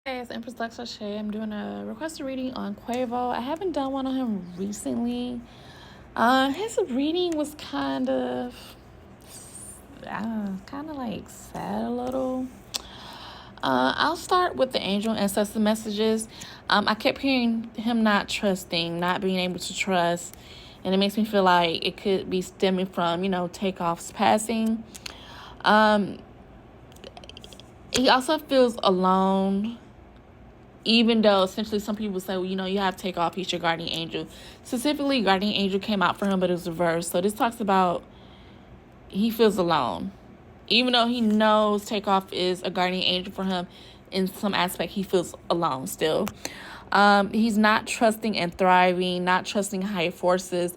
Hey, it's Empress LuxAse. I'm doing a requested reading on Quavo. I haven't done one on him recently. His reading was like sad a little. I'll start with the angel ancestor messages. I kept hearing him not trusting, not being able to trust, and it makes me feel like it could be stemming from, Takeoff's passing. He also feels alone, even though essentially some people say, well, you have Takeoff, he's your guardian angel. Specifically, guardian angel came out for him, but it was reversed. So this talks about he feels alone. Even though he knows Takeoff is a guardian angel for him, in some aspect, he feels alone still. He's not trusting and thriving, not trusting higher forces.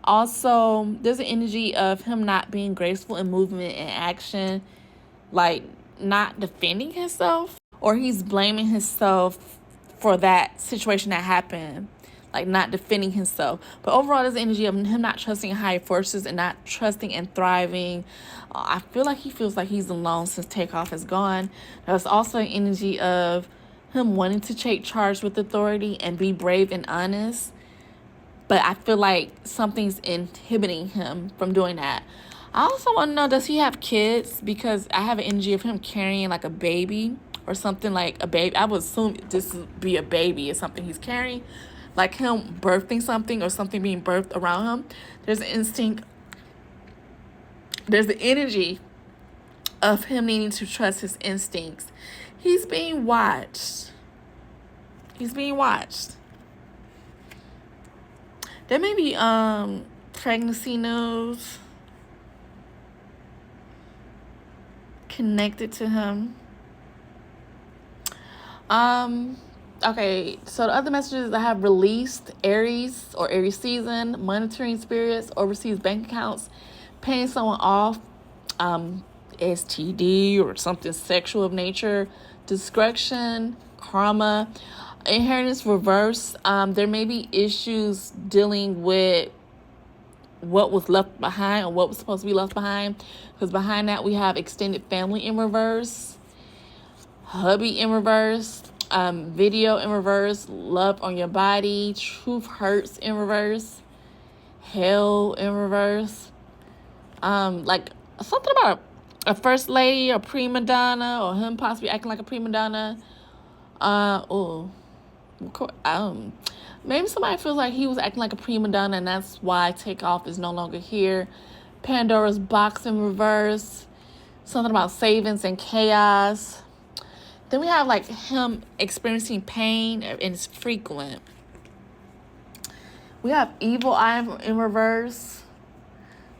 Also, there's an energy of him not being graceful in movement and action, like not defending himself, or he's blaming himself for that situation that happened, like not defending himself. But overall, there's the energy of him not trusting higher forces and not trusting and thriving. I feel like he feels like he's alone since Takeoff is gone. There's also an energy of him wanting to take charge with authority and be brave and honest. But I feel like something's inhibiting him from doing that. I also want to know, does he have kids? Because I have an energy of him carrying like a baby or something, like a baby. I would assume this would be a baby or something he's carrying. Like him birthing something or something being birthed around him. There's an instinct. There's the energy of him needing to trust his instincts. He's being watched. He's being watched. There may be pregnancy news connected to him. Okay, so the other messages I have: released, Aries or Aries season, monitoring spirits, overseas bank accounts, paying someone off, STD or something sexual of nature, discretion, karma, inheritance reverse. There may be issues dealing with what was left behind or what was supposed to be left behind, because behind that we have extended family in reverse, hubby in reverse, video in reverse, love on your body, truth hurts in reverse, hell in reverse, like something about a first lady or prima donna, or him possibly acting like a prima donna. Maybe somebody feels like he was acting like a prima donna and that's why Takeoff is no longer here. Pandora's box in reverse. Something about savings and chaos. Then we have like him experiencing pain and it's frequent. We have evil eye in reverse.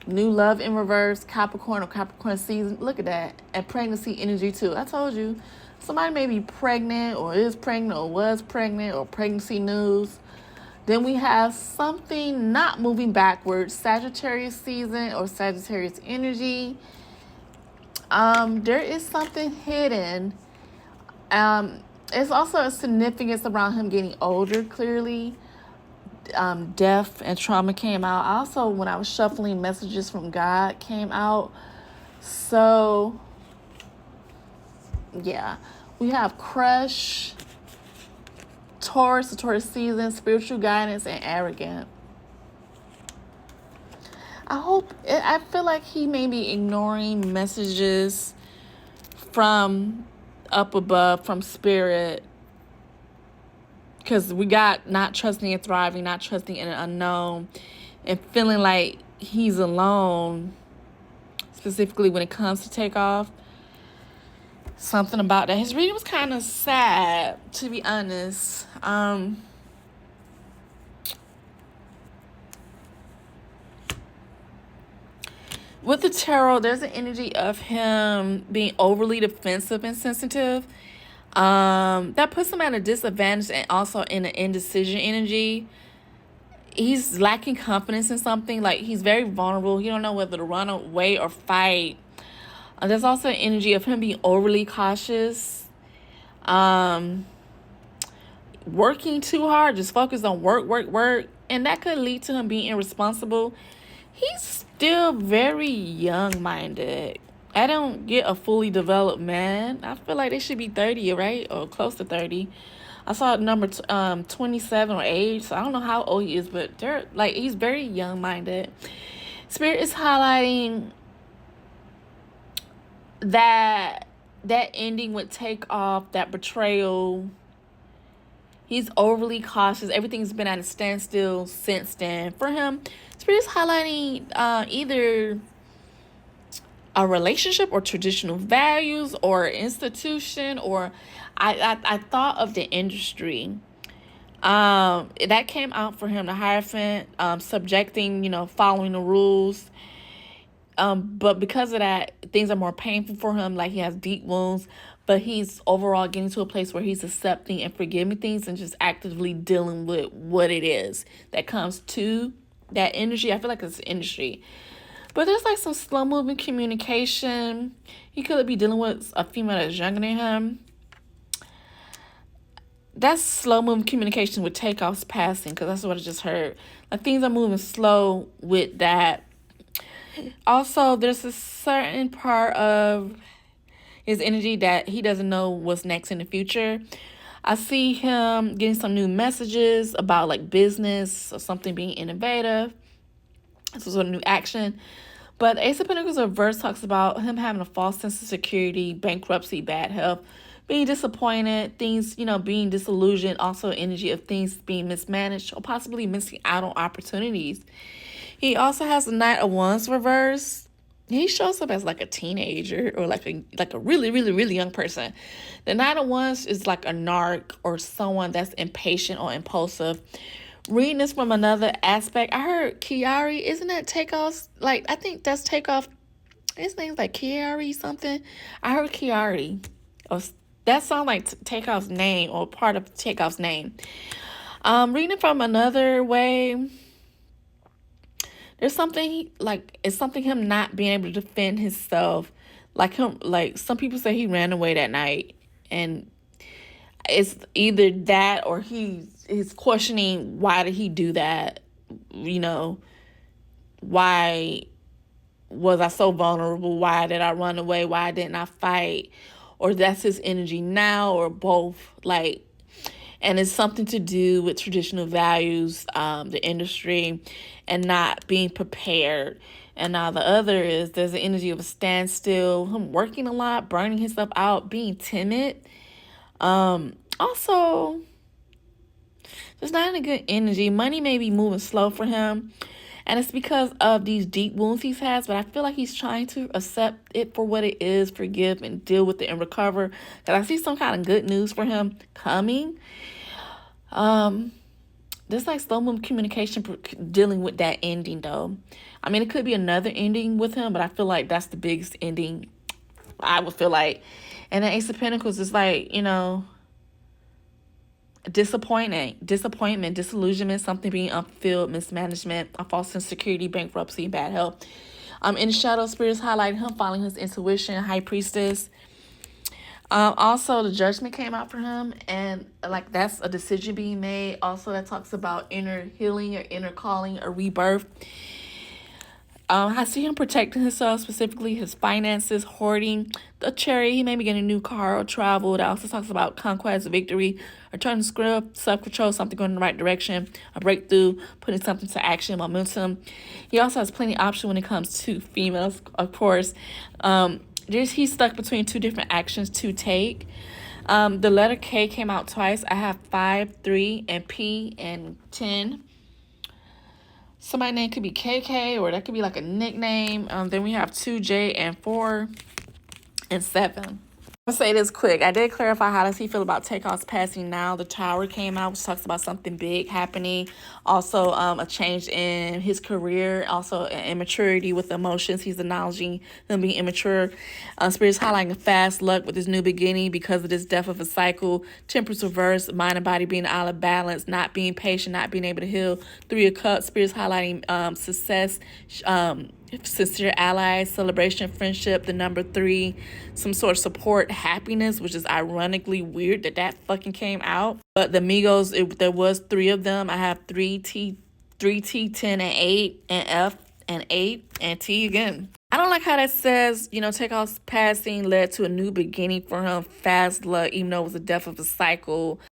New love in reverse. Capricorn or Capricorn season. Look at that. And pregnancy energy too. I told you. Somebody may be pregnant or is pregnant or was pregnant, or pregnancy news. Then we have something not moving backwards. Sagittarius season or Sagittarius energy. There is something hidden. It's also a significance around him getting older, clearly. Death and trauma came out. Also, when I was shuffling, messages from God came out. So, yeah. We have crush, Taurus, the Taurus season, spiritual guidance, and arrogant. I feel like he may be ignoring messages from up above, from spirit, because we got not trusting and thriving, not trusting in an unknown, and feeling like he's alone, specifically when it comes to Takeoff. Something about that. His reading was kind of sad, to be honest. With the tarot, there's an energy of him being overly defensive and sensitive. That puts him at a disadvantage and also in an indecision energy. He's lacking confidence in something. Like, he's very vulnerable. He don't know whether to run away or fight. There's also an energy of him being overly cautious. Working too hard, just focused on work. And that could lead to him being irresponsible. He's still very young-minded. I don't get a fully developed man. I feel like they should be 30, right? Or close to 30. I saw number 27 or age, so I don't know how old he is, but they're like he's very young minded. Spirit is highlighting that ending would take off, that betrayal. He's overly cautious. Everything's been at a standstill since then. For him, Spirit is highlighting either a relationship or traditional values or institution, or I thought of the industry. That came out for him, the Hierophant, subjecting, following the rules. But because of that, things are more painful for him. Like, he has deep wounds, but he's overall getting to a place where he's accepting and forgiving things and just actively dealing with what it is that comes to that energy. I feel like it's industry. But there's like some slow moving communication. He could be dealing with a female that's younger than him. That's slow moving communication with takeoffs passing, because that's what I just heard. Like, things are moving slow with that. Also, there's a certain part of his energy that he doesn't know what's next in the future. I see him getting some new messages about like business or something being innovative. This was a new action. But the Ace of Pentacles reverse talks about him having a false sense of security, bankruptcy, bad health, being disappointed, things, being disillusioned, also energy of things being mismanaged or possibly missing out on opportunities. He also has the Knight of Wands reverse. He shows up as like a teenager or like a really, really, really young person. The Knight of Wands is like a narc or someone that's impatient or impulsive. Reading this from another aspect, I heard Kiari, isn't that Takeoff's? Like, I think that's Takeoff. His name's like Kiari something. I heard Kiari. Or that sounds like Takeoff's name or part of Takeoff's name. Reading it from another way, there's something it's something him not being able to defend himself. Like some people say he ran away that night, and it's either that or he's questioning, why did he do that? Why was I so vulnerable? Why did I run away? Why didn't I fight? Or that's his energy now, or both. And it's something to do with traditional values, the industry, and not being prepared. And now the other is there's the energy of a standstill, him working a lot, burning himself out, being timid. Also, just not in a good energy. Money may be moving slow for him, and it's because of these deep wounds he has, but I feel like he's trying to accept it for what it is, forgive, and deal with it and recover. Because I see some kind of good news for him coming. There's like slow moving communication dealing with that ending, though. I mean, it could be another ending with him, but I feel like that's the biggest ending, I would feel like. And the Ace of Pentacles is like, disappointment, disillusionment, something being unfulfilled, mismanagement, a false insecurity, bankruptcy, bad health. In the shadow, spirits highlight him following his intuition, High Priestess. Also, the Judgment came out for him, and like that's a decision being made. Also, that talks about inner healing or inner calling or rebirth. I see him protecting himself, specifically his finances, hoarding the Chariot. He may be getting a new car or travel. That also talks about conquest, victory, a turn script, self-control, something going in the right direction, a breakthrough, putting something to action, momentum. He also has plenty of options when it comes to females, of course. He's stuck between two different actions to take. The letter K came out twice. I have 5, 3, and P and 10. Somebody's name could be KK, or that could be like a nickname. Then we have 2, J, and 4, and 7. I'll say this quick. I did clarify how does he feel about Takeoff's passing now. The Tower came out, which talks about something big happening. Also, a change in his career. Also, an immaturity with emotions. He's acknowledging him being immature. Spirit's highlighting a fast luck with his new beginning because of this death of a cycle. Temperance reverse, mind and body being out of balance, not being patient, not being able to heal. 3 of Cups. Spirit's highlighting success, sincere allies, celebration, friendship. The number 3, some sort of support, happiness, which is ironically weird that fucking came out. But the Migos, there was 3 of them. I have 3T, 10, and 8, and F, and 8 and T again. I don't like how that says, Takeoff's passing led to a new beginning for him. Fast luck, even though it was the death of a cycle.